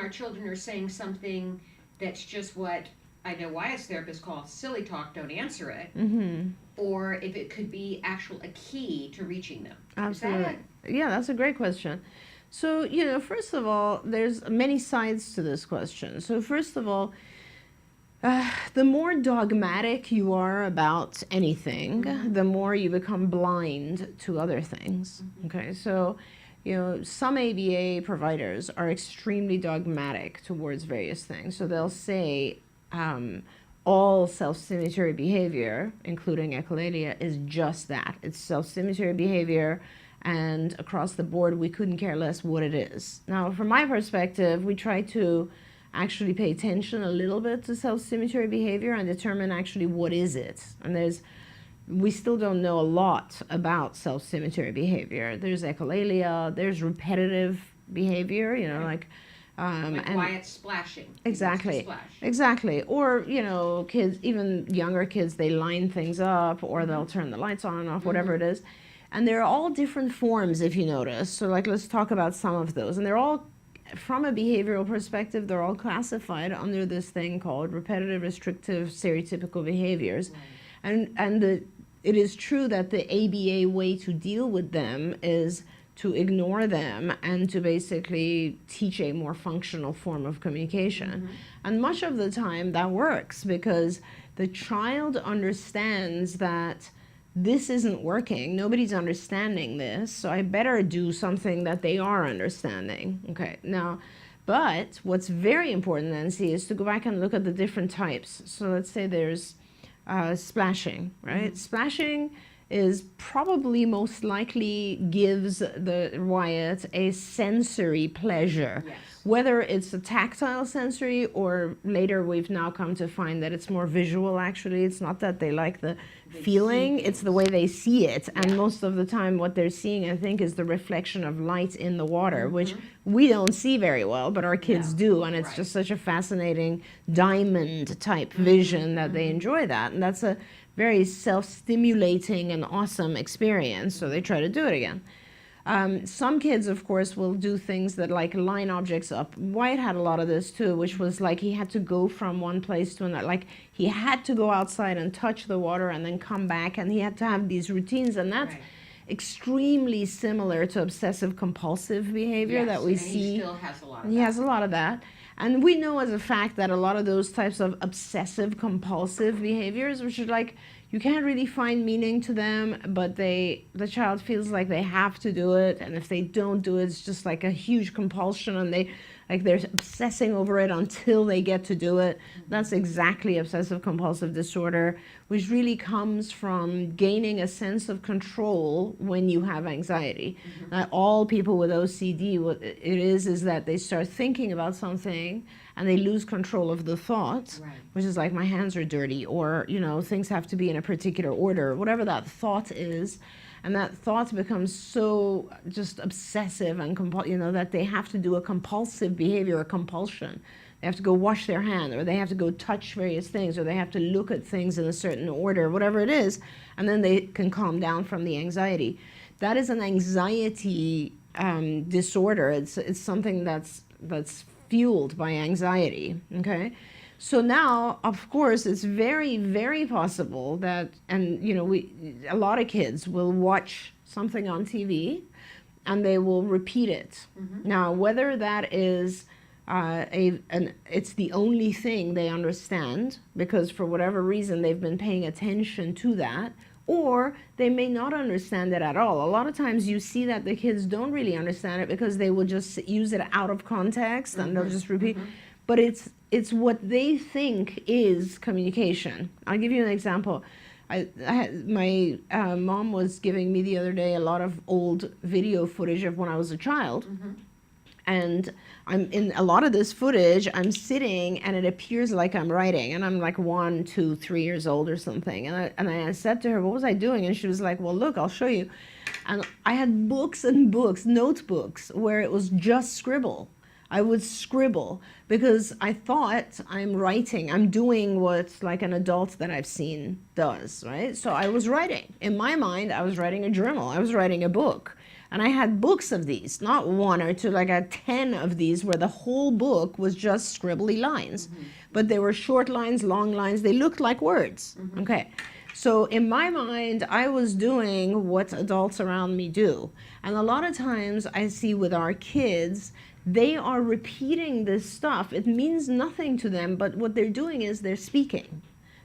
our children are saying something that's just what I know why as therapists call silly talk, don't answer it, or if it could be a key to reaching them. Absolutely. Yeah, that's a great question. So, first of all, there's many sides to this question. So, first of all, the more dogmatic you are about anything, the more you become blind to other things. Okay, so some ABA providers are extremely dogmatic towards various things. So they'll say all self-stimulatory behavior, including echolalia, is just that. It's self-stimulatory behavior, and across the board, we couldn't care less what it is. Now, from my perspective, we try to actually pay attention a little bit to self-stimulatory behavior and determine actually what is it. And we still don't know a lot about self-stimulatory behavior. There's echolalia, there's repetitive behavior, like why it's splashing. Exactly. Splash. Exactly. Or, kids, even younger kids, they line things up, or they'll turn the lights on and off, whatever it is. And they're all different forms, if you notice. So, let's talk about some of those. And they're all, from a behavioral perspective, they're all classified under this thing called repetitive, restrictive, stereotypical behaviors. Right. And it is true that the ABA way to deal with them is to ignore them and to basically teach a more functional form of communication. And much of the time that works because the child understands that this isn't working, nobody's understanding this, so I better do something that they are understanding. Okay, now, but what's very important, Nancy, is to go back and look at the different types. So let's say there's splashing, right? Splashing is probably most likely gives the Wyatt a sensory pleasure. Yes. Whether it's a tactile sensory or later we've now come to find that it's more visual actually. It's not that they like the feeling, it's the way they see it. Yeah. And most of the time what they're seeing, I think, is the reflection of light in the water, which we don't see very well, but our kids do. And it's just such a fascinating diamond type vision that they enjoy that. And that's a very self-stimulating and awesome experience, so they try to do it again. Some kids, of course, will do things that like line objects up. Wyatt had a lot of this too, which was like he had to go from one place to another. Like he had to go outside and touch the water and then come back, and he had to have these routines, and that's extremely similar to obsessive compulsive behavior that we see. He still has a lot of that. He has a lot of that. And we know as a fact that a lot of those types of obsessive compulsive behaviors, which are like, you can't really find meaning to them, but the child feels like they have to do it, and if they don't do it, it's just like a huge compulsion, and they're obsessing over it until they get to do it. That's exactly obsessive compulsive disorder, which really comes from gaining a sense of control when you have anxiety. All people with OCD, what it is that they start thinking about something and they lose control of the thought, which is like, my hands are dirty, or things have to be in a particular order, whatever that thought is. And that thought becomes so just obsessive and that they have to do a compulsive behavior, a compulsion. They have to go wash their hand, or they have to go touch various things, or they have to look at things in a certain order, whatever it is, and then they can calm down from the anxiety. That is an anxiety disorder. It's something that's fueled by anxiety, okay? So now, of course, it's very, very possible that, and a lot of kids will watch something on TV and they will repeat it. Now, whether that is it's the only thing they understand because for whatever reason they've been paying attention to that, or they may not understand it at all. A lot of times you see that the kids don't really understand it because they will just use it out of context and they'll just repeat. But it's what they think is communication. I'll give you an example. My mom was giving me the other day a lot of old video footage of when I was a child. And I'm in a lot of this footage, I'm sitting and it appears like I'm writing, and I'm like 1, 2, 3 years old or something. And I said to her, what was I doing? And she was like, well, look, I'll show you. And I had books and books, notebooks, where it was just scribble. I would scribble because I thought I'm writing. I'm doing what like an adult that I've seen does, right? So I was writing. In my mind, I was writing a journal. I was writing a book. And I had books of these, not one or two, like I had 10 of these where the whole book was just scribbly lines. But they were short lines, long lines, they looked like words. Okay. So in my mind, I was doing what adults around me do. And a lot of times I see with our kids, they are repeating this stuff. It means nothing to them, but what they're doing is they're speaking.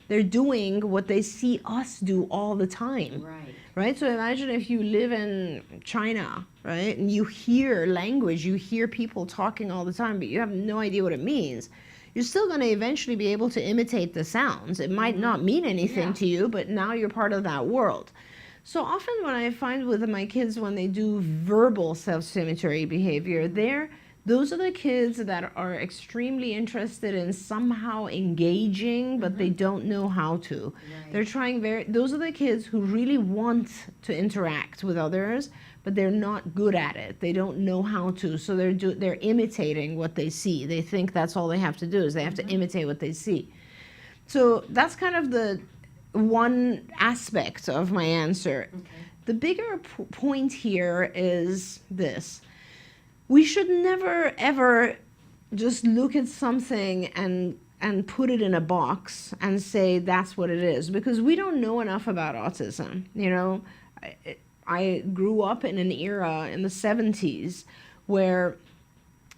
They're doing what they see us do all the time. Right? So imagine if you live in China, right? And you hear language, you hear people talking all the time, but you have no idea what it means. You're still going to eventually be able to imitate the sounds. It might not mean anything to you, but now you're part of that world. So often what I find with my kids when they do verbal self-stimulatory behavior, those are the kids that are extremely interested in somehow engaging, but they don't know how to. They're trying those are the kids who really want to interact with others, but they're not good at it. They don't know how to, so they're imitating what they see. They think that's all they have to do is they have to imitate what they see. So that's kind of the one aspect of my answer. The bigger point here is this. We should never, ever just look at something and put it in a box and say that's what it is, because we don't know enough about autism. You know, I grew up in an era in the 70s where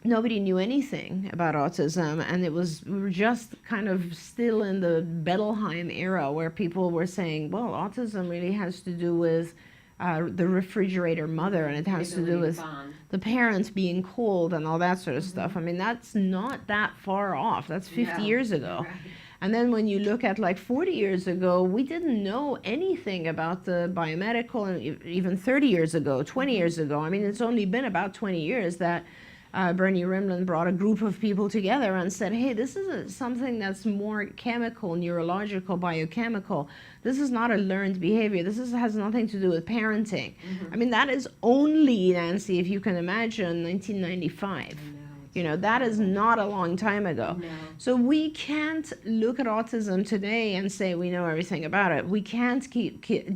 nobody knew anything about autism, and we were just kind of still in the Bettelheim era where people were saying, well, autism really has to do with the refrigerator mother, and it has to do with the parents being cold and all that sort of stuff. I mean, that's not that far off. That's 50 years ago. And then when you look at like 40 years ago, we didn't know anything about the biomedical, and even 30 years ago, 20 years ago. I mean, it's only been about 20 years that Bernie Rimland brought a group of people together and said, hey, this is something that's more chemical, neurological, biochemical. This is not a learned behavior. This has nothing to do with parenting. I mean, that is only, Nancy, if you can imagine, 1995. You know, that is not a long time ago. So we can't look at autism today and say we know everything about it. We can't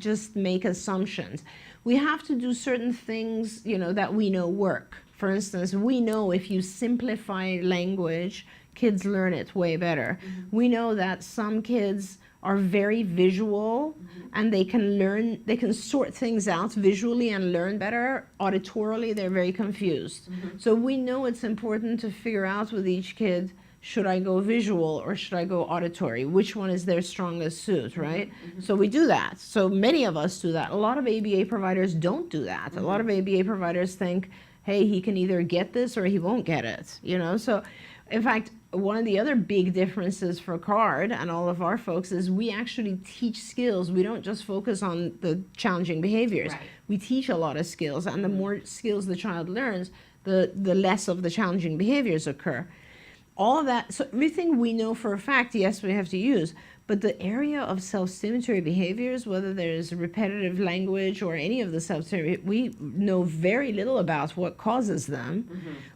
just make assumptions. We have to do certain things, you know, that we know work. For instance, we know if you simplify language, kids learn it way better. We know that some kids are very visual and they can sort things out visually and learn better. Auditorily, they're very confused. So we know it's important to figure out with each kid, should I go visual or should I go auditory? Which one is their strongest suit, right? So we do that. So many of us do that. A lot of ABA providers don't do that. A lot of ABA providers think, hey, he can either get this or he won't get it, you know? So, in fact, one of the other big differences for CARD and all of our folks is we actually teach skills. We don't just focus on the challenging behaviors. We teach a lot of skills, and the more skills the child learns, the less of the challenging behaviors occur. All of that, so everything we know for a fact, yes, we have to use, but the area of self-stimulatory behaviors, whether there's repetitive language or any of the self-stimulatory, we know very little about what causes them,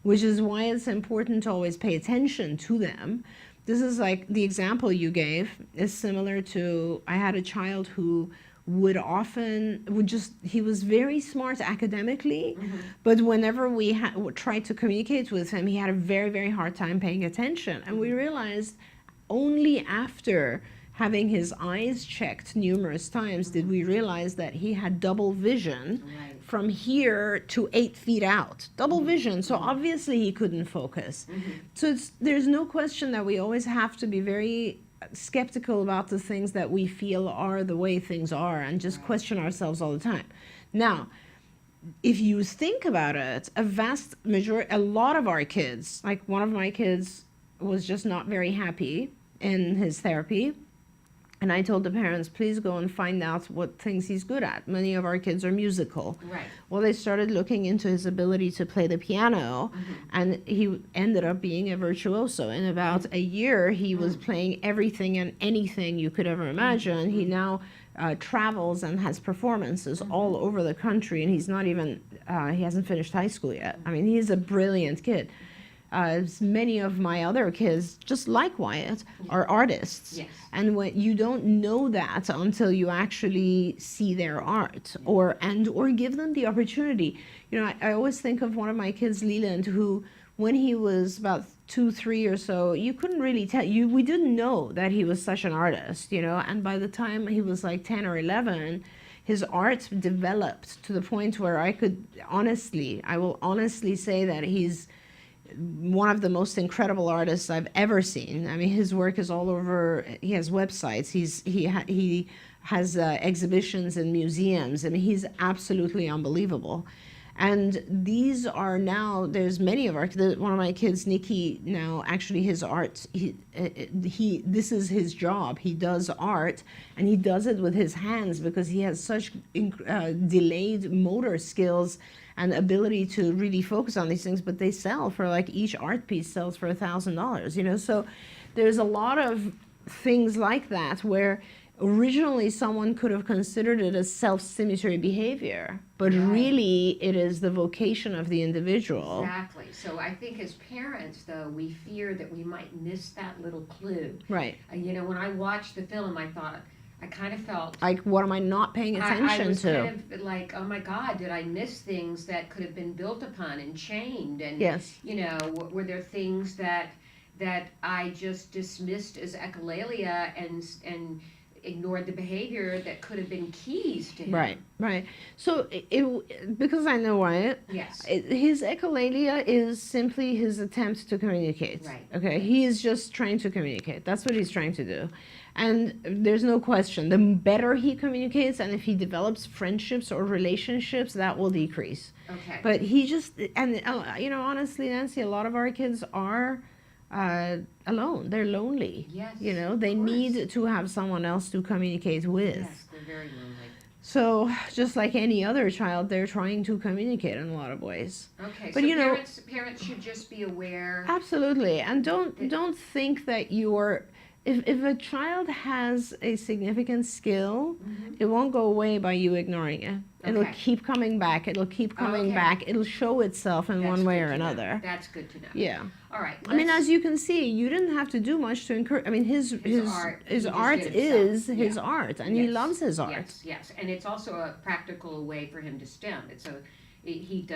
which is why it's important to always pay attention to them. This is like the example you gave is similar to, I had a child who he was very smart academically, but whenever we tried to communicate with him, he had a very, very hard time paying attention. And we realized only after having his eyes checked numerous times did we realize that he had double vision from here to 8 feet out. Double vision, so obviously he couldn't focus. So there's no question that we always have to be very skeptical about the things that we feel are the way things are and just question ourselves all the time. Now, if you think about it, a lot of our kids, like one of my kids was just not very happy in his therapy. And I told the parents, please go and find out what things he's good at. Many of our kids are musical. Well, they started looking into his ability to play the piano, and he ended up being a virtuoso. In about a year, he was playing everything and anything you could ever imagine. He now travels and has performances all over the country, and he's not even, he hasn't finished high school yet. I mean, he's a brilliant kid. many of my other kids, just like Wyatt, are artists. Yes. And when you don't know that until you actually see their art, or give them the opportunity. You know, I always think of one of my kids, Leland, who, when he was about 2, 3 or so, you couldn't really tell. We didn't know that he was such an artist, you know. And by the time he was like 10 or 11, his art developed to the point where I will honestly say that he's one of the most incredible artists I've ever seen. I mean, his work is all over. He has websites. He has exhibitions in museums. I mean, he's absolutely unbelievable. And these are now, there's many of one of my kids, Nikki, now actually his art, this is his job. He does art, and he does it with his hands because he has such delayed motor skills and ability to really focus on these things. But they sell for, like, each art piece sells for $1,000, you know. So there's a lot of things like that where originally someone could have considered it as self-stimulatory behavior, but really it is the vocation of the individual. Exactly. So I think as parents, though, we fear that we might miss that little clue. Right. You know, when I watched the film, I kind of felt like, what am I not paying attention I was to? kind of like, oh my God, did I miss things that could have been built upon and chained? And, yes. You know, were there things that I just dismissed as echolalia and ignored the behavior that could have been keys to him. Right. So because I know Wyatt, yes, his echolalia is simply his attempt to communicate. Right. Okay, he is just trying to communicate. That's what he's trying to do, and there's no question. The better he communicates, and if he develops friendships or relationships, that will decrease. Okay. But he just, and you know, honestly, Nancy, a lot of our kids are alone. They're lonely. Yes. You know, they need to have someone else to communicate with. Yes, they're very lonely. So just like any other child, they're trying to communicate in a lot of ways. Okay, but so you know, parents should just be aware. Absolutely, and don't think that you're. If a child has a significant skill, it won't go away by you ignoring it. It'll keep coming back. It'll keep coming back. It'll show itself in one way or another. That's good to know. Yeah. All right. I mean, as you can see, you didn't have to do much to encourage. I mean, his art is his art, and he loves his art. Yes, and it's also a practical way for him to stem. He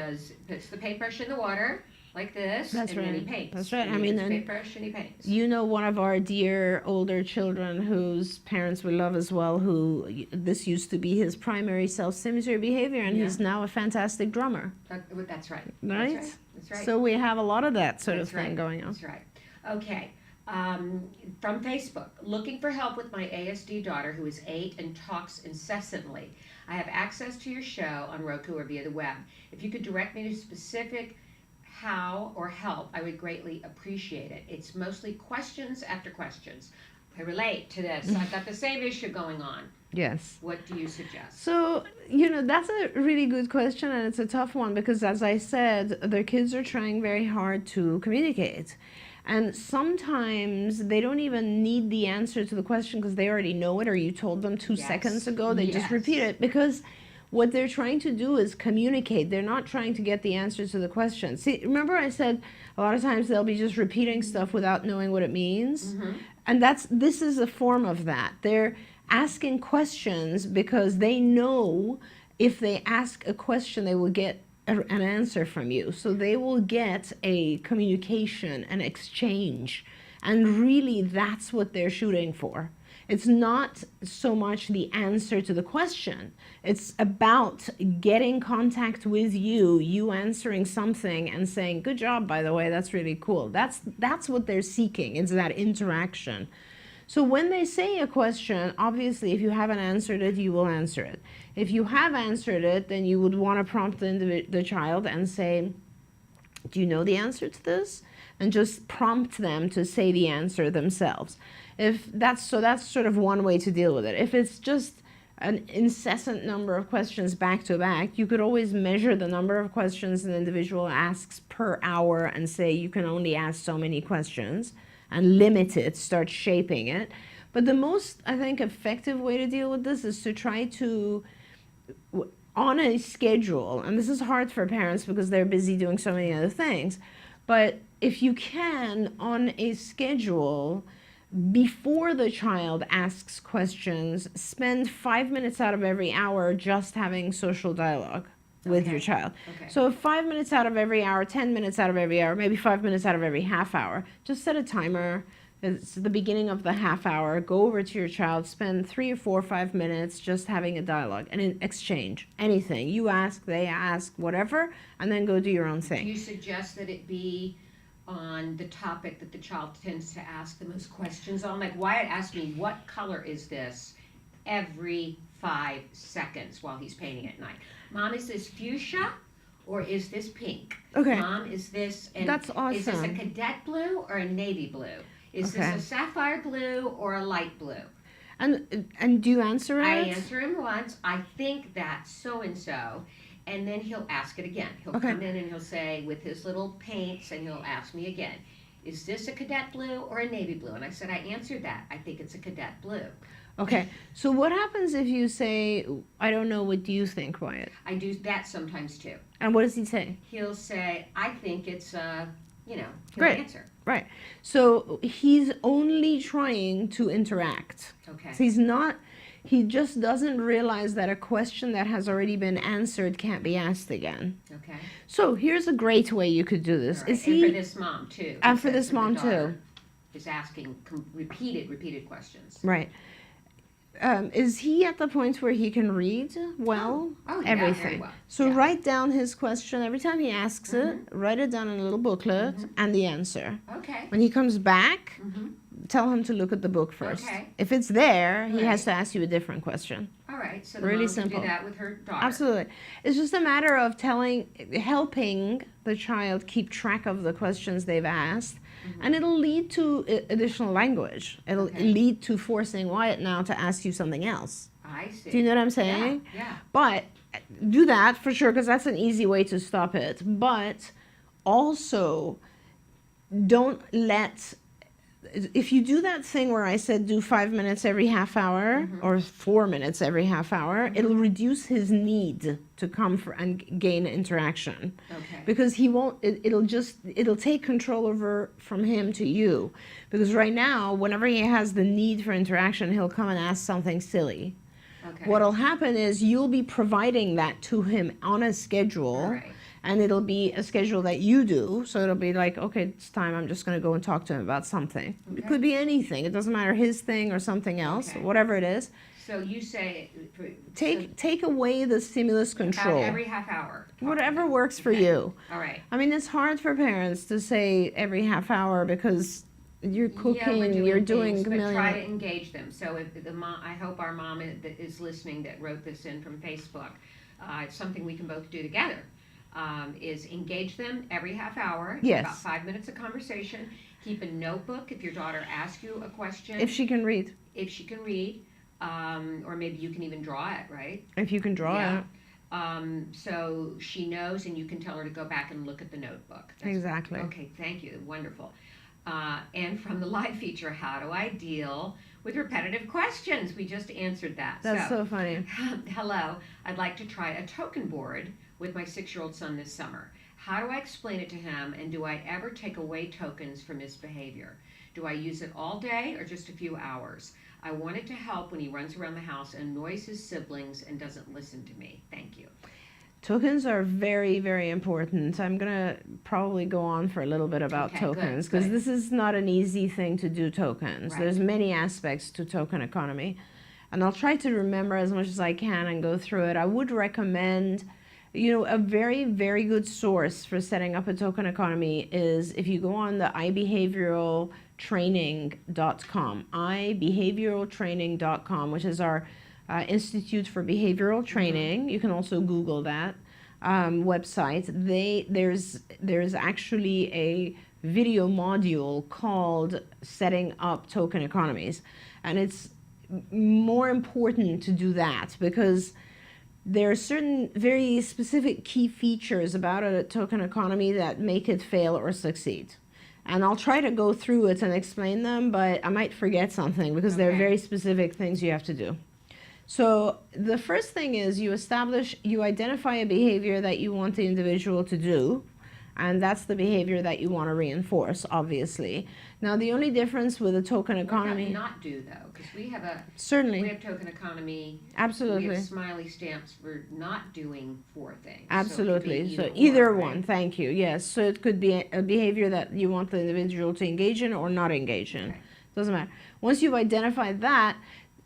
puts the paintbrush in the water like this, That's and right. then he paints. That's right. I mean, paintbrush and he paints. You know, one of our dear older children whose parents we love as well, who this used to be his primary self-stimulatory behavior, and he's now a fantastic drummer. That's right. Right? That's right. So we have a lot of that sort of thing going on. That's right. Okay. From Facebook, looking for help with my ASD daughter who is 8 and talks incessantly. I have access to your show on Roku or via the web. If you could direct me to specific how or help, I would greatly appreciate it. It's mostly questions after questions. I relate to this. I've got the same issue going on. Yes. What do you suggest? So, you know, that's a really good question, and it's a tough one because, as I said, their kids are trying very hard to communicate. And sometimes they don't even need the answer to the question because they already know it, or you told them 2 seconds ago. They just repeat it because what they're trying to do is communicate. They're not trying to get the answer to the question. See, remember I said a lot of times they'll be just repeating stuff without knowing what it means? And this is a form of that. They're asking questions because they know if they ask a question, they will get an answer from you. So they will get a communication, an exchange. And really, that's what they're shooting for. It's not so much the answer to the question. It's about getting contact with you answering something and saying, good job, by the way, that's really cool. That's what they're seeking. It's that interaction. So when they say a question, obviously, if you haven't answered it, you will answer it. If you have answered it, then you would want to prompt the child and say, do you know the answer to this? And just prompt them to say the answer themselves. That's sort of one way to deal with it. If it's just an incessant number of questions back to back, you could always measure the number of questions an individual asks per hour and say you can only ask so many questions and limit it, start shaping it. But the most, I think, effective way to deal with this is to try to, on a schedule, and this is hard for parents because they're busy doing so many other things, but if you can, on a schedule, before the child asks questions, spend 5 minutes out of every hour just having social dialogue with your child. Okay. So 5 minutes out of every hour, 10 minutes out of every hour, maybe 5 minutes out of every half hour. Just set a timer. It's the beginning of the half hour. Go over to your child, spend 3 or 4 or 5 minutes just having a dialogue and an exchange. Anything. You ask, they ask, whatever, and then go do your own thing. Do you suggest that it be on the topic that the child tends to ask the most questions on? Like Wyatt asked me, what color is this every 5 seconds while he's painting at night? Mom, is this fuchsia or is this pink? Okay. Mom, is this, and That's awesome. Is this a cadet blue or a navy blue? Is Okay. this a sapphire blue or a light blue? And do you answer it? I answer him once, I think that's so-and-so, and then he'll ask it again. He'll Okay. come in and he'll say, with his little paints, and he'll ask me again, is this a cadet blue or a navy blue? And I said, I answered that. I think it's a cadet blue. Okay. So what happens if you say, I don't know, what do you think, Wyatt? I do that sometimes too. And what does he say? He'll say, I think it's he'll Great. answer. Right. So he's only trying to interact. Okay. So he just doesn't realize that a question that has already been answered can't be asked again. Okay. So here's a great way you could do this. All right. Is And for he this mom too. And He for says this the mom, daughter too. Is asking repeated questions. right? Is he at the point where he can read well? Oh, yeah, Everything. very well. So Yeah. write down his question every time he asks it. Write it down in a little booklet and the answer. Okay. When he comes back, Mm-hmm. tell him to look at the book first. Okay. If it's there, he Right. has to ask you a different question. All right. So the Really mom can simple. do that with her daughter. Absolutely. It's just a matter of helping the child keep track of the questions they've asked, and it'll lead to additional language. It'll Okay. lead to forcing Wyatt now to ask you something else. I see. Do you know what I'm saying? Yeah. But do that for sure, because that's an easy way to stop it. But also, don't let, if you do that thing where I said do 5 minutes every half hour or 4 minutes every half hour, it'll reduce his need to come for and gain interaction. Okay. Because he won't, it'll take control over from him to you. Because right now, whenever he has the need for interaction, he'll come and ask something silly. Okay. What'll happen is you'll be providing that to him on a schedule. All right. And it'll be a schedule that you do. So it'll be like, okay, it's time. I'm just going to go and talk to him about something. It Okay. could be anything. It doesn't matter, his thing or something else, Okay. whatever it is. So you say Take away the stimulus control. every half hour. Whatever works for Okay. you. All right. I mean, it's hard for parents to say every half hour because you're cooking, yeah, you're doing things, a but million. try to engage them. So if the mom, I hope our mom is listening that wrote this in from Facebook. It's something we can both do together. Is engage them every half hour. Yes. About 5 minutes of conversation. Keep a notebook if your daughter asks you a question. If she can read. If she can read, or maybe you can even draw it, right? If you can draw Yeah. it. So she knows, and you can tell her to go back and look at the notebook. Exactly. Okay, thank you. Wonderful. And from the live feature, how do I deal with repetitive questions? We just answered that. That's so funny. Hello, I'd like to try a token board with my 6-year-old son this summer. How do I explain it to him, and do I ever take away tokens for misbehavior? Do I use it all day or just a few hours? I want it to help when he runs around the house and annoys his siblings and doesn't listen to me. Thank you. Tokens are very, very important. I'm going to probably go on for a little bit about Okay, good, tokens because good. this is not an easy thing to do tokens. Right. There's many aspects to token economy. And I'll try to remember as much as I can and go through it. I would recommend, a very, very good source for setting up a token economy is if you go on the ibehavioraltraining.com, ibehavioraltraining.com, which is our Institute for Behavioral Training. You can also Google that website. There's actually a video module called Setting Up Token Economies. And it's more important to do that because there are certain very specific key features about a token economy that make it fail or succeed. And I'll try to go through it and explain them, but I might forget something because there are Okay. very specific things you have to do. So the first thing is you identify a behavior that you want the individual to do, And that's the behavior that you want to reinforce, obviously. Now, the only difference with a token economy... Not do, though, because we have certainly token economy. Absolutely. We have smiley stamps for not doing 4 things. Absolutely. So, either right? one, thank you. Yes. So it could be a behavior that you want the individual to engage in or not engage in. Okay. Doesn't matter. Once you've identified that,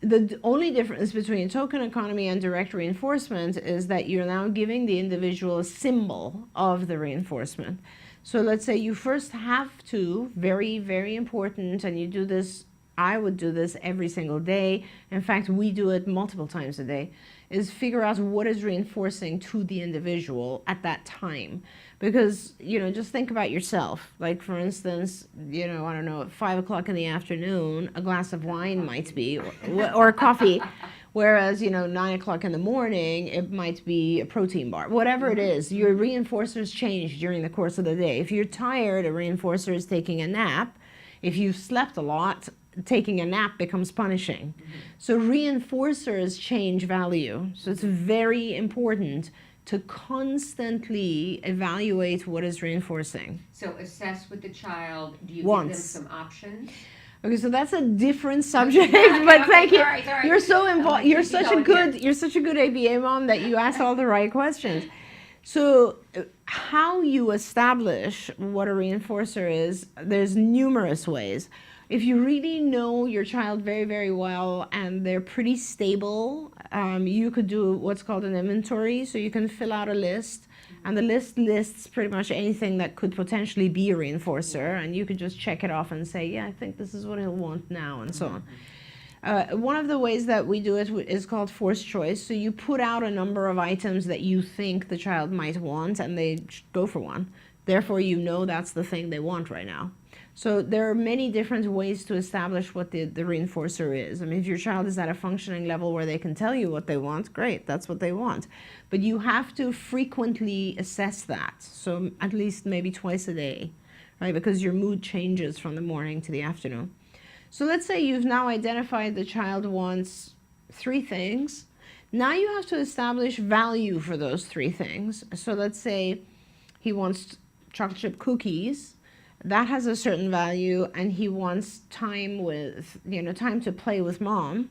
the only difference between token economy and direct reinforcement is that you're now giving the individual a symbol of the reinforcement. So let's say you first have to, very, very important, and you do this, I would do this every single day. In fact, we do it multiple times a day, is figure out what is reinforcing to the individual at that time. Because, just think about yourself. Like, for instance, I don't know, at 5 o'clock in the afternoon, a glass of wine might be, or coffee. Whereas, 9 o'clock in the morning, it might be a protein bar. Whatever it is, your reinforcers change during the course of the day. If you're tired, a reinforcer is taking a nap. If you've slept a lot, taking a nap becomes punishing. So reinforcers change value. So it's very important to constantly evaluate what is reinforcing. So assess with the child. Do you Once. give them some options? Okay, so that's a different subject, but thank you. Sorry. You're so involved. You're such a good ABA mom that you ask all the right questions. So how you establish what a reinforcer is, there's numerous ways. If you really know your child very, very well and they're pretty stable, you could do what's called an inventory. So you can fill out a list, and the list lists pretty much anything that could potentially be a reinforcer, and you could just check it off and say, yeah, I think this is what he'll want now, and so on. One of the ways that we do it is called forced choice. So you put out a number of items that you think the child might want, and they go for one. Therefore, that's the thing they want right now. So there are many different ways to establish what the reinforcer is. I mean, if your child is at a functioning level where they can tell you what they want, great, that's what they want. But you have to frequently assess that. So at least maybe twice a day, right? Because your mood changes from the morning to the afternoon. So let's say you've now identified the child wants 3 things. Now you have to establish value for those 3 things. So let's say he wants chocolate chip cookies. That has a certain value, and he wants time time to play with mom,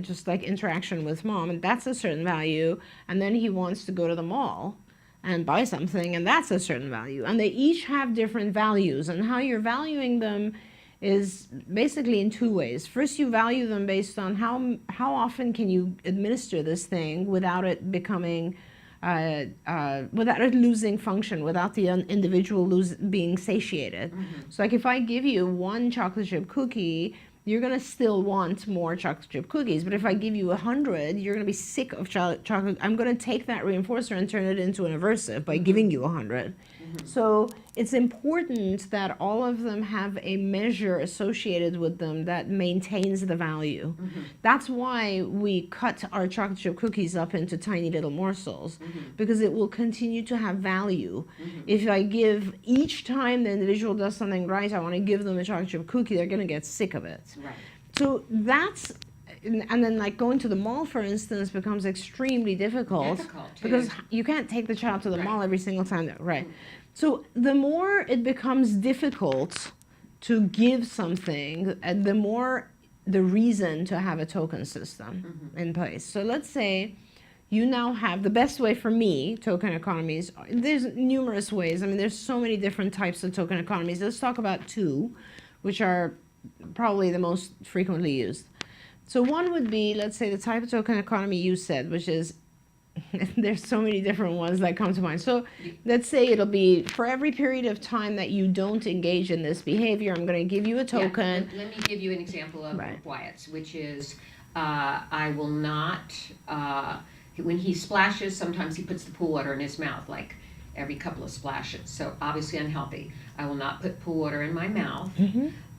just like interaction with mom, and that's a certain value. And then he wants to go to the mall and buy something, and that's a certain value. And they each have different values, and how you're valuing them is basically in 2 ways. First, you value them based on how often can you administer this thing without it becoming without it losing function, without the individual being satiated. So like if I give you 1 chocolate chip cookie, you're going to still want more chocolate chip cookies. But if I give you 100, you're going to be sick of chocolate. I'm going to take that reinforcer and turn it into an aversive by giving you 100. So it's important that all of them have a measure associated with them that maintains the value. That's why we cut our chocolate chip cookies up into tiny little morsels, because it will continue to have value. If I give, each time the individual does something right, I want to give them a chocolate chip cookie, they're going to get sick of it. Right. So that's, and then like going to the mall, for instance, becomes extremely difficult because you can't take the child to the mall every single time. Right. So the more it becomes difficult to give something, the more the reason to have a token system in place. So let's say you now have, the best way for me, token economies, there's numerous ways. I mean, there's so many different types of token economies. Let's talk about 2, which are probably the most frequently used. So one would be, let's say, the type of token economy you said, which is, there's so many different ones that come to mind. So let's say it'll be, for every period of time that you don't engage in this behavior, I'm going to give you a token. Let me give you an example of Wyatt's, which is, I will not, when he splashes, sometimes he puts the pool water in his mouth, like every couple of splashes. So obviously unhealthy. I will not put pool water in my mouth.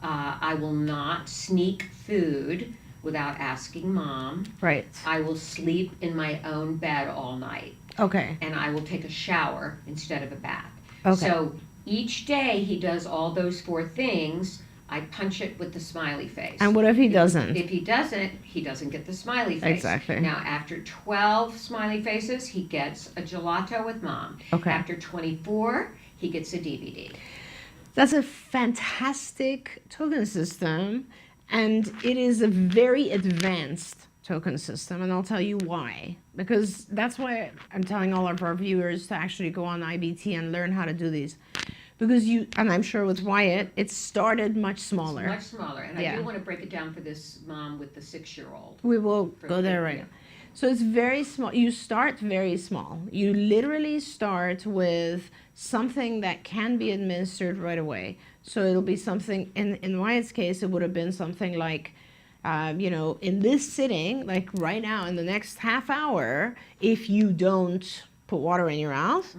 I will not sneak food without asking mom. Right. I will sleep in my own bed all night. Okay. And I will take a shower instead of a bath. Okay. So each day he does all those 4 things. I punch it with the smiley face. And what if he doesn't? If he doesn't get the smiley face. Exactly. Now, after 12 smiley faces, he gets a gelato with mom. Okay. After 24, he gets a DVD. That's a fantastic token system, and it is a very advanced token system, and I'll tell you why. Because that's why I'm telling all of our viewers to actually go on IBT and learn how to do these. Because and I'm sure with Wyatt, it started much smaller. It's much smaller, and I do want to break it down for this mom with the 6-year-old. We will go there right now. So it's very small. You start very small. You literally start with something that can be administered right away. So it'll be something, in Wyatt's case, it would have been something like, in this sitting, like right now, in the next half hour, if you don't put water in your mouth,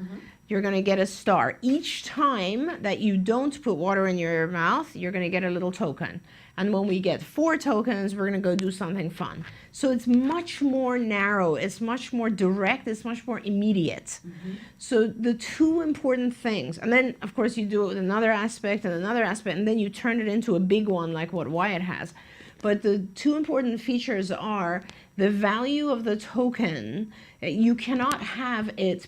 you're going to get a star. Each time that you don't put water in your mouth, you're going to get a little token. And when we get 4 tokens, we're going to go do something fun. So it's much more narrow. It's much more direct. It's much more immediate. So the 2 important things, and then, of course, you do it with another aspect, and then you turn it into a big one like what Wyatt has. But the 2 important features are the value of the token. You cannot have it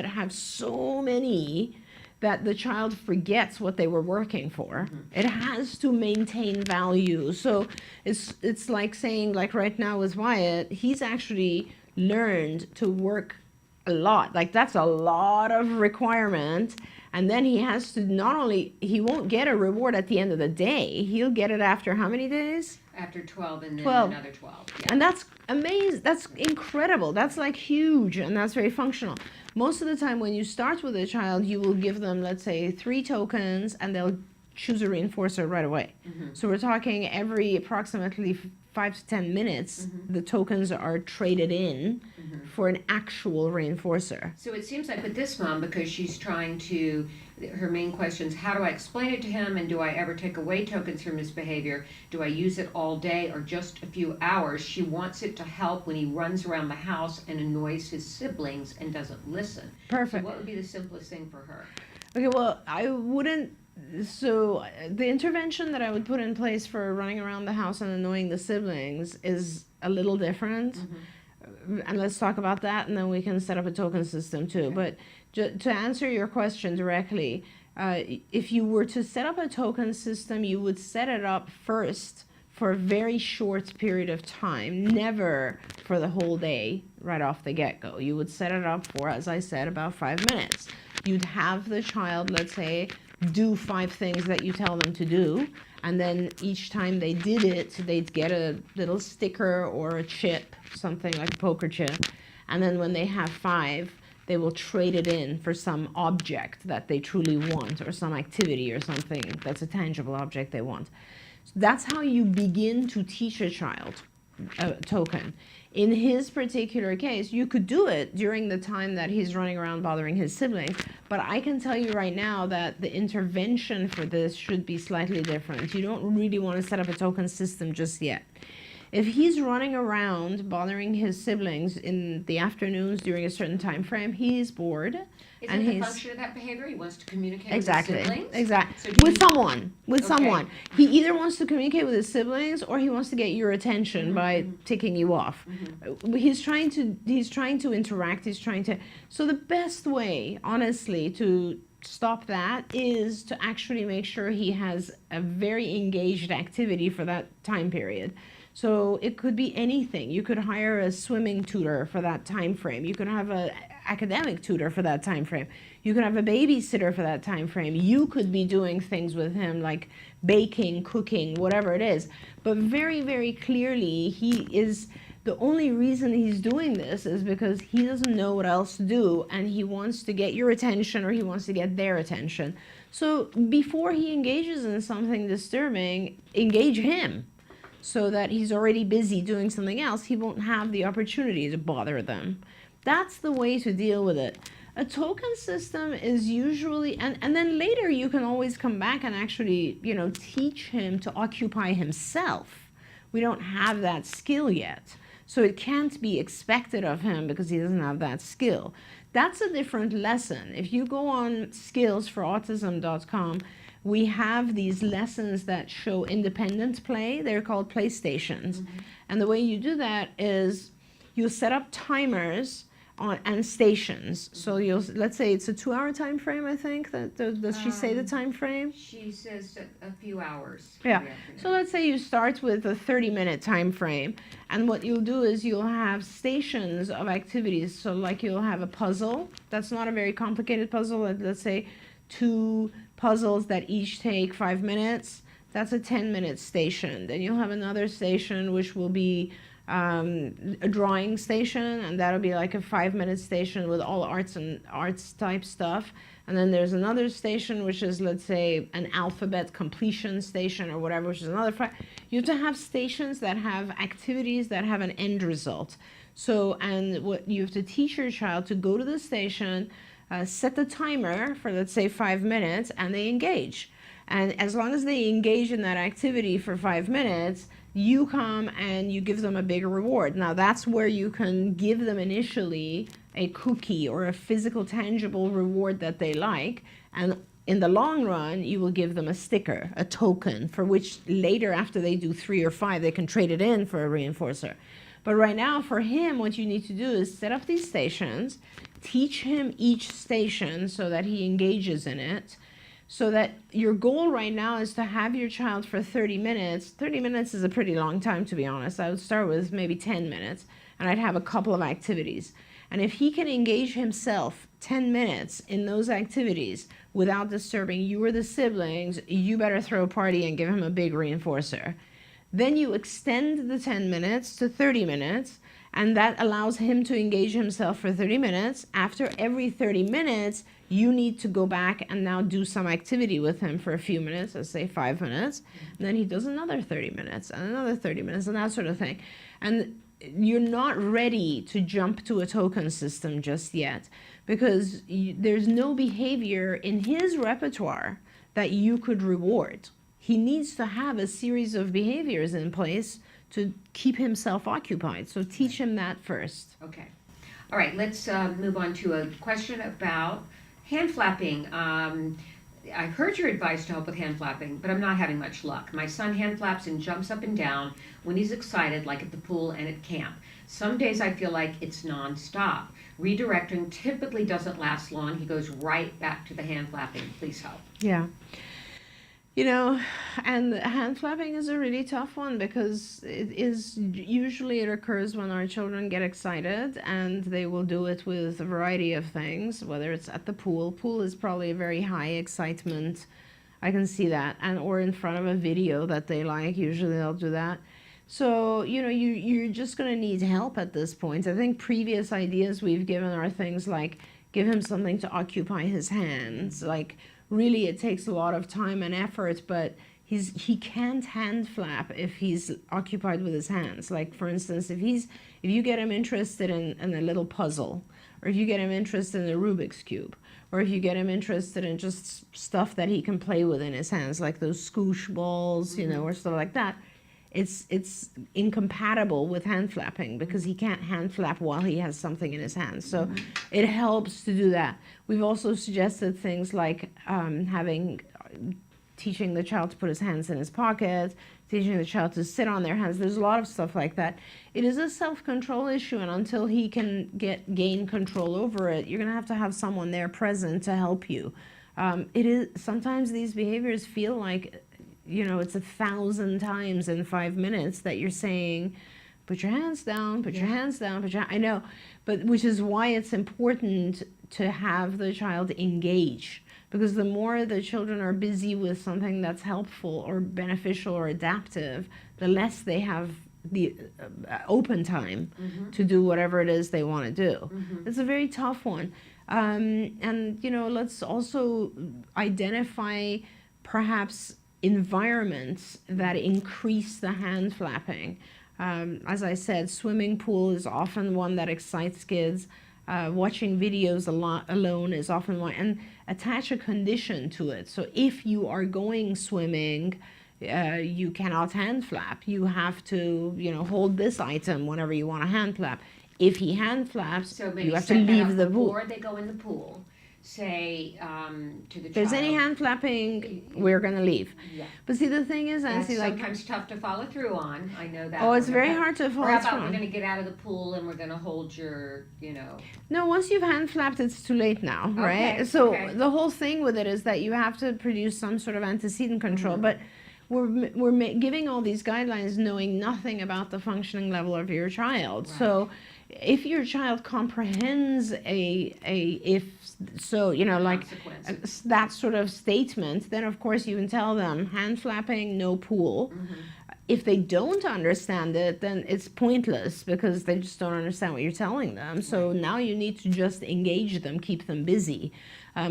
have so many that the child forgets what they were working for. It has to maintain value. So it's like saying, like right now with Wyatt, he's actually learned to work a lot. Like that's a lot of requirement. And then he has to he won't get a reward at the end of the day. He'll get it after how many days? After 12 and then 12. Another 12. Yeah. And that's amazing. That's incredible. That's like huge, and that's very functional. Most of the time when you start with a child, you will give them, let's say, 3 tokens, and they'll choose a reinforcer right away. So we're talking every approximately 5 to 10 minutes, the tokens are traded in for an actual reinforcer. So it seems like with this mom, because she's trying to, her main question is, how do I explain it to him, and do I ever take away tokens from his behavior? Do I use it all day or just a few hours? She wants it to help when he runs around the house and annoys his siblings and doesn't listen. Perfect. So what would be the simplest thing for her? Okay, well, I wouldn't. So the intervention that I would put in place for running around the house and annoying the siblings is a little different. And let's talk about that, and then we can set up a token system too. Okay. But to answer your question directly, if you were to set up a token system, you would set it up first for a very short period of time, never for the whole day right off the get-go. You would set it up for, as I said, about 5 minutes. You'd have the child, let's say, do 5 things that you tell them to do, and then each time they did it, they'd get a little sticker or a chip, something like a poker chip, and then when they have 5, they will trade it in for some object that they truly want, or some activity or something that's a tangible object they want. So that's how you begin to teach a child a token. In his particular case, you could do it during the time that he's running around bothering his siblings, but I can tell you right now that the intervention for this should be slightly different. You don't really want to set up a token system just yet. If he's running around bothering his siblings in the afternoons during a certain time frame, he's bored. Isn't the function of that behavior? He wants to communicate exactly, with his siblings? Exactly. So with someone. With Okay. someone. He either wants to communicate with his siblings, or he wants to get your attention by ticking you off. He's trying to interact. So the best way, honestly, to stop that is to actually make sure he has a very engaged activity for that time period. So it could be anything. You could hire a swimming tutor for that time frame. You could have an academic tutor for that time frame. You could have a babysitter for that time frame. You could be doing things with him like baking, cooking, whatever it is. But very, very clearly, the only reason he's doing this is because he doesn't know what else to do, and he wants to get your attention, or he wants to get their attention. So before he engages in something disturbing, engage him, so that he's already busy doing something else. He won't have the opportunity to bother them. That's the way to deal with it. A token system is usually, and then later you can always come back and actually, teach him to occupy himself. We don't have that skill yet. So it can't be expected of him because he doesn't have that skill. That's a different lesson. If you go on skills for autism.com, we have these lessons that show independent play. They're called playstations. And the way you do that is you set up timers and stations. So let's say it's a 2-hour time frame. I think does she say the time frame? She says a few hours. Yeah. So let's say you start with a 30-minute time frame, and what you'll do is you'll have stations of activities. So like you'll have a puzzle. That's not a very complicated puzzle. Let's say 2 puzzles that each take 5 minutes. That's a 10-minute station. Then you'll have another station which will be a drawing station, and that'll be like a 5-minute station with all arts type stuff. And then there's another station which is, let's say, an alphabet completion station or whatever, which is another 5. You have to have stations that have activities that have an end result. So, and what you have to teach your child to go to the station, set the timer for, let's say, 5 minutes, and they engage. And as long as they engage in that activity for 5 minutes, you come and you give them a bigger reward. Now, that's where you can give them initially a cookie or a physical, tangible reward that they like. And in the long run, you will give them a sticker, a token, for which later, after they do 3 or 5, they can trade it in for a reinforcer. But right now, for him, what you need to do is set up these stations, teach him each station so that he engages in it. So that your goal right now is to have your child for 30 minutes. 30 minutes is a pretty long time, to be honest. I would start with maybe 10 minutes, and I'd have a couple of activities. And if he can engage himself 10 minutes in those activities without disturbing you or the siblings, you better throw a party and give him a big reinforcer. Then you extend the 10 minutes to 30 minutes, and that allows him to engage himself for 30 minutes. After every 30 minutes, you need to go back and now do some activity with him for a few minutes, let's say 5 minutes. And then he does another 30 minutes and another 30 minutes and that sort of thing. And you're not ready to jump to a token system just yet, because there's no behavior in his repertoire that you could reward. He needs to have a series of behaviors in place to keep himself occupied. So teach him that first. Okay. All right, let's move on to a question about hand flapping. I've heard your advice to help with hand flapping, but I'm not having much luck. My son hand flaps and jumps up and down when he's excited, like at the pool and at camp. Some days I feel like it's nonstop. Redirecting typically doesn't last long. He goes right back to the hand flapping. Please help. Yeah. You know, and hand flapping is a really tough one, because it occurs when our children get excited, and they will do it with a variety of things, whether it's at the pool. Pool is probably a very high excitement. I can see that. And or in front of a video that they like, usually they'll do that. So, you know, you're just going to need help at this point. I think previous ideas we've given are things like give him something to occupy his hands, like really it takes a lot of time and effort, but he can't hand flap if he's occupied with his hands. Like, for instance, if you get him interested in a little puzzle, or if you get him interested in a Rubik's Cube, or if you get him interested in just stuff that he can play with in his hands, like those scoosh balls, you know, or stuff like that, it's incompatible with hand flapping, because he can't hand flap while he has something in his hands. So it helps to do that. We've also suggested things like teaching the child to put his hands in his pocket, teaching the child to sit on their hands. There's a lot of stuff like that. It is a self-control issue, and until he can gain control over it, you're going to have someone there present to help you. It is sometimes these behaviors feel like, you know, it's 1,000 times in 5 minutes that you're saying, put your hands down, put your hands down, I know, but which is why it's important to have the child engage, because the more the children are busy with something that's helpful or beneficial or adaptive, the less they have the open time to do whatever it is they want to do. It's a very tough one. And, you know, let's also identify perhaps environments that increase the hand flapping. As I said, swimming pool is often one that excites kids. Watching videos a lot alone is often one, and attach a condition to it. So if you are going swimming, you cannot hand flap. You have to, you know, hold this item whenever you want to hand flap. If he hand flaps, So maybe you have to set that leave up the pool. before they go in the pool, say to the If there's child, any hand flapping, we're gonna leave. yeah. But see, the thing is, That's Nancy, like, sometimes tough to follow through on. I know that. oh, it's one. very But- hard to Or follow how through about we're on. going to get out of the pool and we're going to hold your, No, once you've hand flapped, it's too late now, right? Okay, So okay. the whole thing with it is that you have to produce some sort of antecedent control, Mhm. but giving all these guidelines knowing nothing about the functioning level of your child. Right. So if your child comprehends if so, like consequences. that sort of statement, then of course you can tell them hand flapping, no pool. Mhm. If they don't understand it, then it's pointless because they just don't understand what you're telling them. So now you need to just engage them, keep them busy,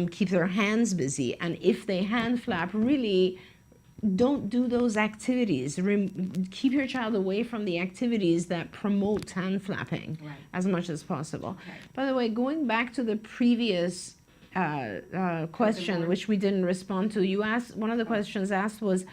keep their hands busy. And if they hand flap, really don't do those activities. Keep your child away from the activities that promote hand flapping Right. as much as possible. Okay. By the way, going back to the previous question, more? which we didn't respond to, you asked, one of the questions asked was,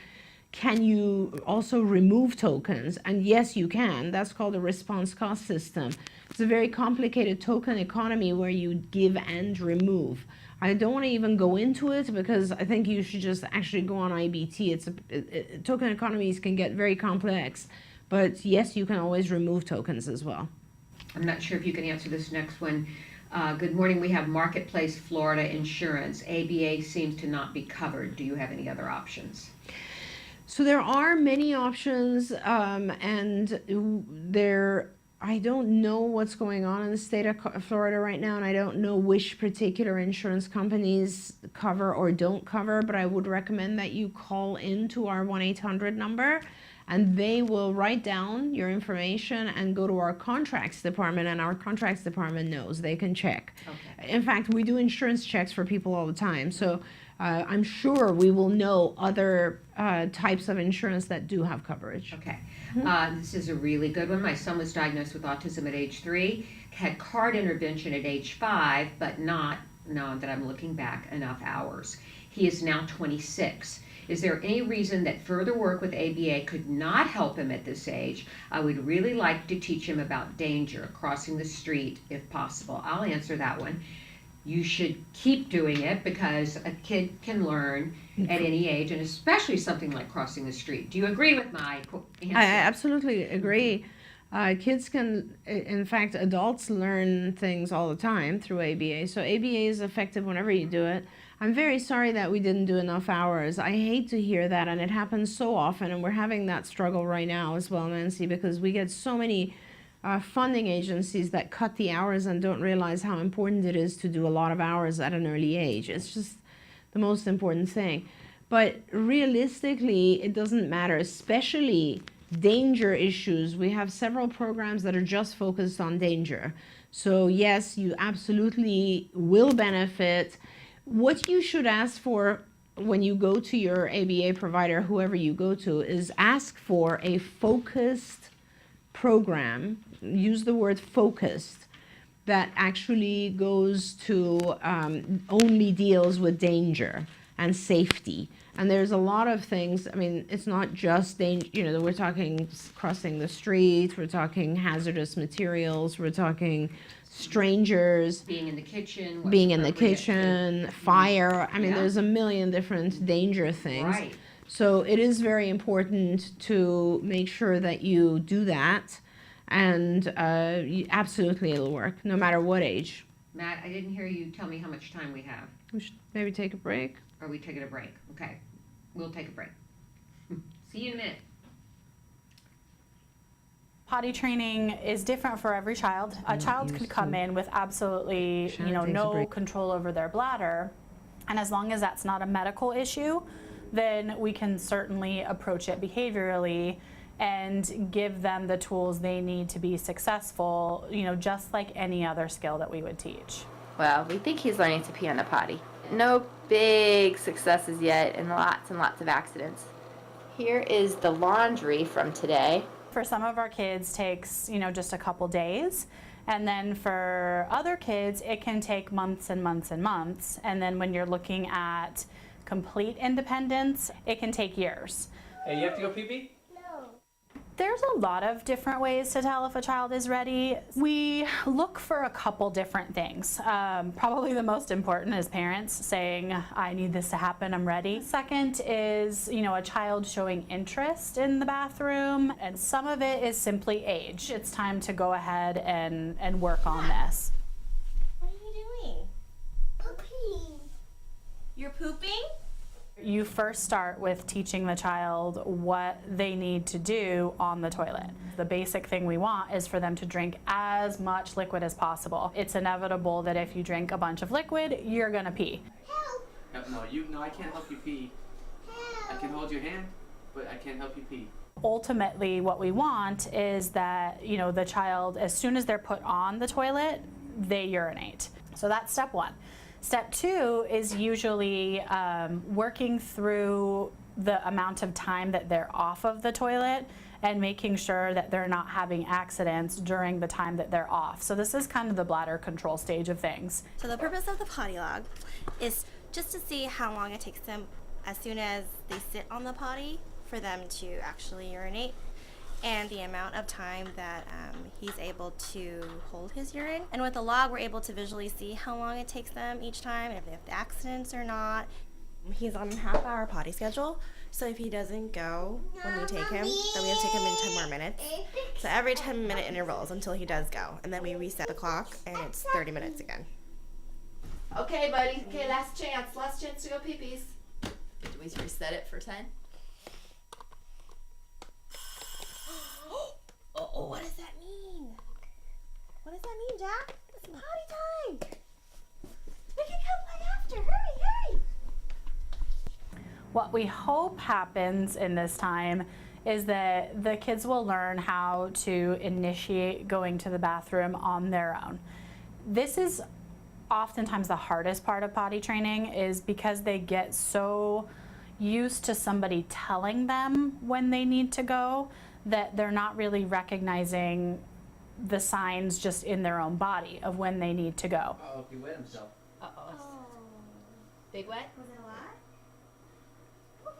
can you also remove tokens? And yes, you can. That's called a response cost system. It's a very complicated token economy where you give and remove. I don't want to even go into it because I think you should just actually go on IBT. Token economies can get very complex, but yes, you can always remove tokens as well. I'm not sure if you can answer this next one. Good morning. We have Marketplace Florida Insurance. ABA seems to not be covered. Do you have any other options? So there are many options, and I don't know what's going on in the state of Florida right now, and I don't know which particular insurance companies cover or don't cover, but I would recommend that you call into our 1-800 number, and they will write down your information and go to our contracts department, and our contracts department knows. They can check. Okay. In fact, we do insurance checks for people all the time, so I'm sure we will know other types of insurance that do have coverage. Okay. This is a really good one. My son was diagnosed with autism at age 3, had card intervention at age 5, but not, now that I'm looking back, enough hours. He is now 26. Is there any reason that further work with ABA could not help him at this age? I would really like to teach him about danger, crossing the street if possible. I'll answer that one. You should keep doing it because a kid can learn at any age, and especially something like crossing the street. Do you agree with my answer? I absolutely agree. Kids can, in fact, adults learn things all the time through ABA. So ABA is effective whenever you do it. I'm very sorry that we didn't do enough hours. I hate to hear that, and it happens so often, and we're having that struggle right now as well, Nancy, because we get so many funding agencies that cut the hours and don't realize how important it is to do a lot of hours at an early age. It's just the most important thing. But realistically, it doesn't matter, especially danger issues. We have several programs that are just focused on danger. So yes, you absolutely will benefit. What you should ask for when you go to your ABA provider, whoever you go to, is ask for a focused program. Use the word focused, that actually goes to only deals with danger and safety. And there's a lot of things. I mean, it's not just danger, we're talking crossing the street, we're talking hazardous materials, we're talking strangers, being in the kitchen, fire. I mean, Yeah. there's a million different danger things. Right. So it is very important to make sure that you do that, and absolutely it'll work, no matter what age. Matt, I didn't hear you tell me how much time we have. We should maybe take a break. Are we taking a break? Okay. We'll take a break. See you in a minute. Potty training is different for every child. A child could come in with absolutely, no control over their bladder, and as long as that's not a medical issue, then we can certainly approach it behaviorally and give them the tools they need to be successful, just like any other skill that we would teach. Well, we think he's learning to pee on the potty. No big successes yet, and lots of accidents. Here is the laundry from today. For some of our kids takes, just a couple days. And then for other kids, it can take months and months and months. And then when you're looking at complete independence, it can take years. Hey, you have to go pee-pee? There's a lot of different ways to tell if a child is ready. We look for a couple different things. Probably the most important is parents saying, I need this to happen, I'm ready. Second is, a child showing interest in the bathroom, and some of it is simply age. It's time to go ahead and work on this. What are you doing? Pooping. You're pooping? You first start with teaching the child what they need to do on the toilet. The basic thing we want is for them to drink as much liquid as possible. It's inevitable that if you drink a bunch of liquid, you're gonna pee. Help. No, I can't help you pee. Help. I can hold your hand, but I can't help you pee. Ultimately, what we want is that, the child, as soon as they're put on the toilet, they urinate. So that's step one. Step two is usually working through the amount of time that they're off of the toilet and making sure that they're not having accidents during the time that they're off. So this is kind of the bladder control stage of things. So the purpose of the potty log is just to see how long it takes them as soon as they sit on the potty for them to actually urinate, and the amount of time that he's able to hold his urine. And with the log, we're able to visually see how long it takes them each time, and if they have accidents or not. He's on a half-hour potty schedule, so if he doesn't go when we take him, then we have to take him in 10 more minutes. So every 10-minute intervals until he does go, and then we reset the clock, and it's 30 minutes again. Okay, buddy. Okay, last chance to go pee-pees. Do we reset it for 10? Oh, what does that mean? What does that mean, Jack? It's potty time! We can come play after. Hurry! What we hope happens in this time is that the kids will learn how to initiate going to the bathroom on their own. This is oftentimes the hardest part of potty training, is because they get so used to somebody telling them when they need to go that they're not really recognizing the signs just in their own body of when they need to go. Oh, he wet himself. Oh. Big wet? Was it a lot?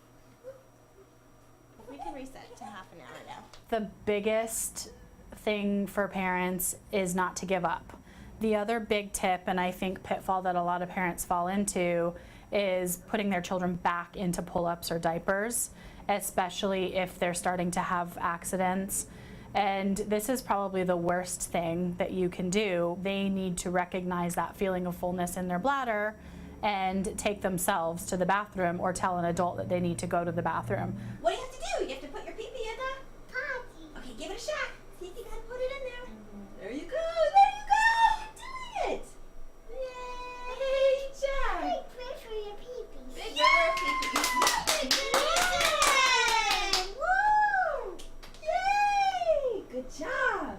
We can reset to half an hour now. The biggest thing for parents is not to give up. The other big tip, and I think pitfall that a lot of parents fall into, is putting their children back into pull-ups or diapers, especially if they're starting to have accidents. And this is probably the worst thing that you can do. They need to recognize that feeling of fullness in their bladder and take themselves to the bathroom, or tell an adult that they need to go to the bathroom. What do you have to do? You have to put your pee-pee in the potty. Okay, give it a shot. See if you can put it in there. There you go. You're doing it. Yay, Jack. Big prayer for your pee-pee. Big pee-pee. Woo! Yay! Good job.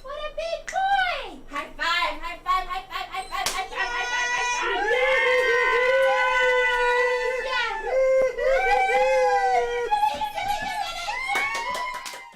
What a big boy. High five, high five, high five, high five, high five, high five, high five.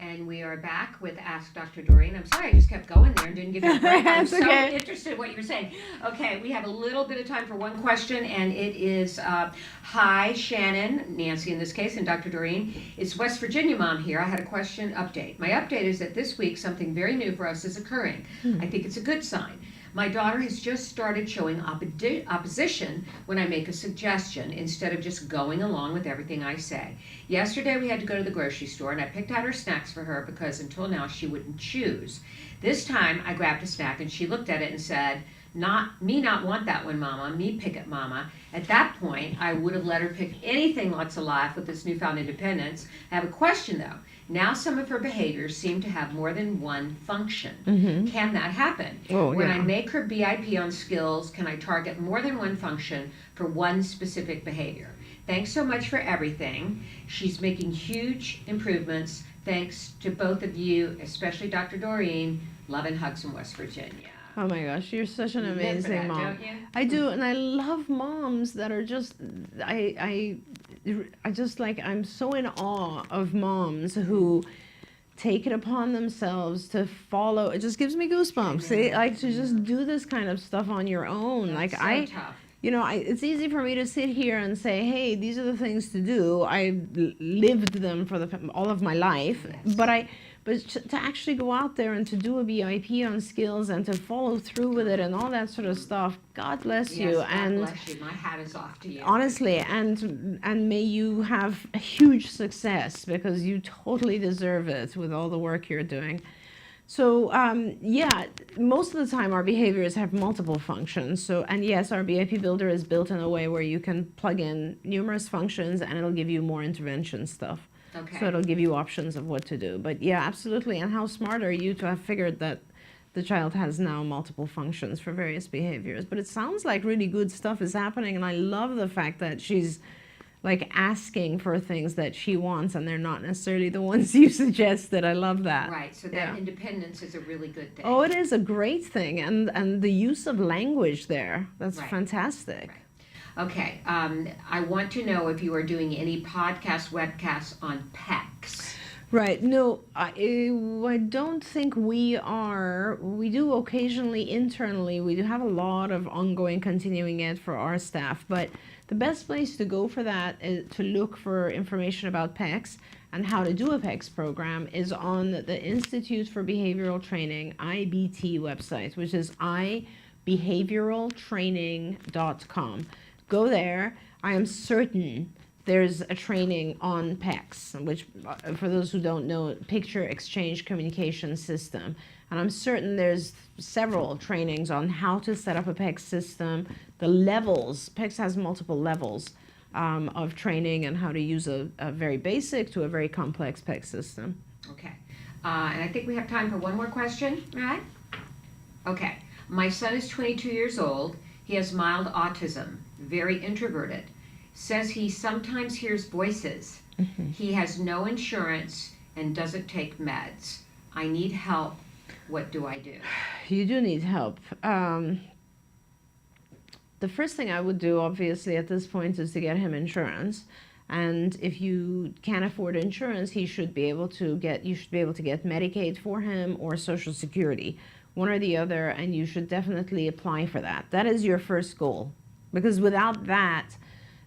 And we are back with Ask Dr. Doreen. I'm sorry I just kept going there and didn't give you a break. I'm That's so okay. interested in what you were saying. Okay, we have a little bit of time for one question, and it is, hi, Shannon, Nancy in this case, and Dr. Doreen. It's West Virginia mom here. I had a question update. My update is that this week something very new for us is occurring. I think it's a good sign. My daughter has just started showing opposition when I make a suggestion, instead of just going along with everything I say. Yesterday we had to go to the grocery store, and I picked out her snacks for her because until now she wouldn't choose. This time I grabbed a snack and she looked at it and said, not want that one, Mama, me pick it, Mama. At that point, I would have let her pick anything Lots Alive with this newfound independence. I have a question though. Now some of her behaviors seem to have more than one function. Can that happen? When I make her BIP on skills, can I target more than one function for one specific behavior? Thanks so much for everything. She's making huge improvements. Thanks to both of you, especially Dr. Doreen. Love and hugs from West Virginia. Oh my gosh, you're such an You live for amazing that, mom. don't you? I do, and I love moms that are just, I just like, I'm so in awe of moms who take it upon themselves to follow. It just gives me goosebumps. They like to just do this kind of stuff on your own. That's Like so I, tough. you know, it's easy for me to sit here and say, hey, these are the things to do. I lived them for all of my life. Yes. But to actually go out there and to do a BIP on skills and to follow through with it and all that sort of stuff, God bless you. Yes, God And bless you. My hat is off to you. honestly, and may you have a huge success, because you totally deserve it with all the work you're doing. So yeah, most of the time our behaviors have multiple functions. So, and yes, our BIP builder is built in a way where you can plug in numerous functions and it'll give you more intervention stuff. Okay. So it'll give you options of what to do. But yeah, absolutely. And how smart are you to have figured that the child has now multiple functions for various behaviors? But it sounds like really good stuff is happening, and I love the fact that she's like asking for things that she wants and they're not necessarily the ones you suggested. I love that. Right, so that Yeah. independence is a really good thing. Oh, it is a great thing. And the use of language there, that's Right. fantastic. Right. Okay, I want to know if you are doing any podcast, webcasts on PECs. Right. No, I don't think we are. We do occasionally internally. We do have a lot of ongoing continuing ed for our staff, but the best place to go for that is to look for information about PECs and how to do a PECs program is on the Institute for Behavioral Training, IBT website, which is ibehavioraltraining.com. Go there. I am certain there's a training on PECs, which, for those who don't know, Picture Exchange Communication System. And I'm certain there's several trainings on how to set up a PECs system, the levels. PECs has multiple levels of training and how to use a very basic to a very complex PECs system. Okay, and I think we have time for one more question, right? Okay, my son is 22 years old. He has mild autism, very introverted. Says he sometimes hears voices. He has no insurance and doesn't take meds. I need help. What do I do? You do need help. The first thing I would do, obviously, at this point is to get him insurance. And if you can't afford insurance, you should be able to get Medicaid for him or Social Security, one or the other, and you should definitely apply for that. That is your first goal, because without that,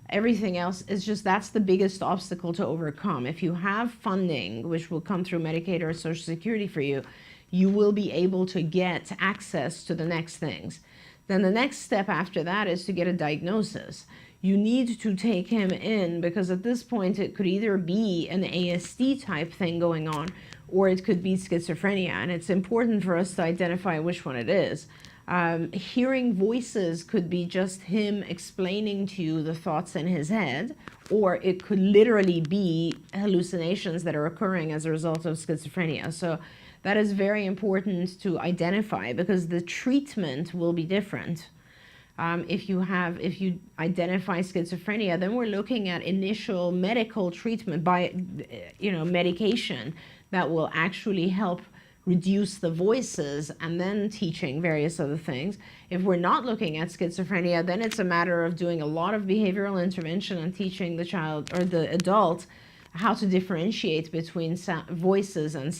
everything else is just, that's the biggest obstacle to overcome. If you have funding, which will come through Medicaid or Social Security for you, you will be able to get access to the next things. Then the next step after that is to get a diagnosis. You need to take him in, because at this point it could either be an ASD type thing going on, or it could be schizophrenia, and it's important for us to identify which one it is. Hearing voices could be just him explaining to you the thoughts in his head, or it could literally be hallucinations that are occurring as a result of schizophrenia. So that is very important to identify, because the treatment will be different. If you identify schizophrenia, then we're looking at initial medical treatment by, medication that will actually help reduce the voices, and then teaching various other things. If we're not looking at schizophrenia, then it's a matter of doing a lot of behavioral intervention and teaching the child or the adult how to differentiate between voices and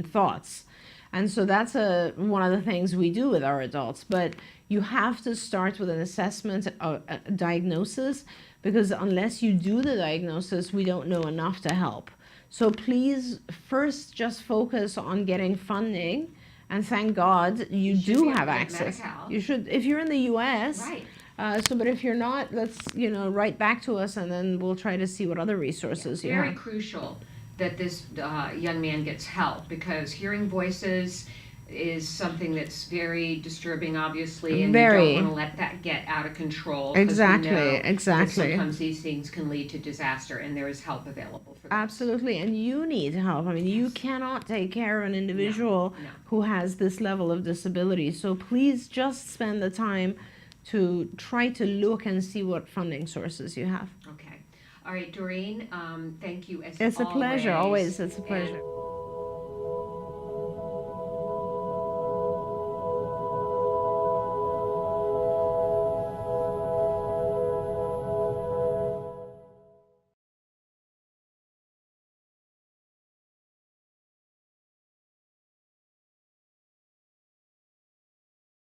thoughts. And so that's one of the things we do with our adults. But you have to start with an assessment, a diagnosis, because unless you do the diagnosis, we don't know enough to help. So please first just focus on getting funding, and thank God you do have access. You should, if you're in the US. Right. But if you're not, let's write back to us, and then we'll try to see what other resources you have. Very crucial that this young man gets help, because hearing voices is something that's very disturbing, obviously, and Very. you don't want to let that get out of control. 'Cause Exactly, we know exactly. that sometimes these things can lead to disaster, and there is help available for that. Absolutely, and you need help. I mean, you cannot take care of an individual No. who has this level of disability. So please just spend the time to try to look and see what funding sources you have. Okay. All right, Doreen, thank you as always. It's a pleasure, always. It's a pleasure.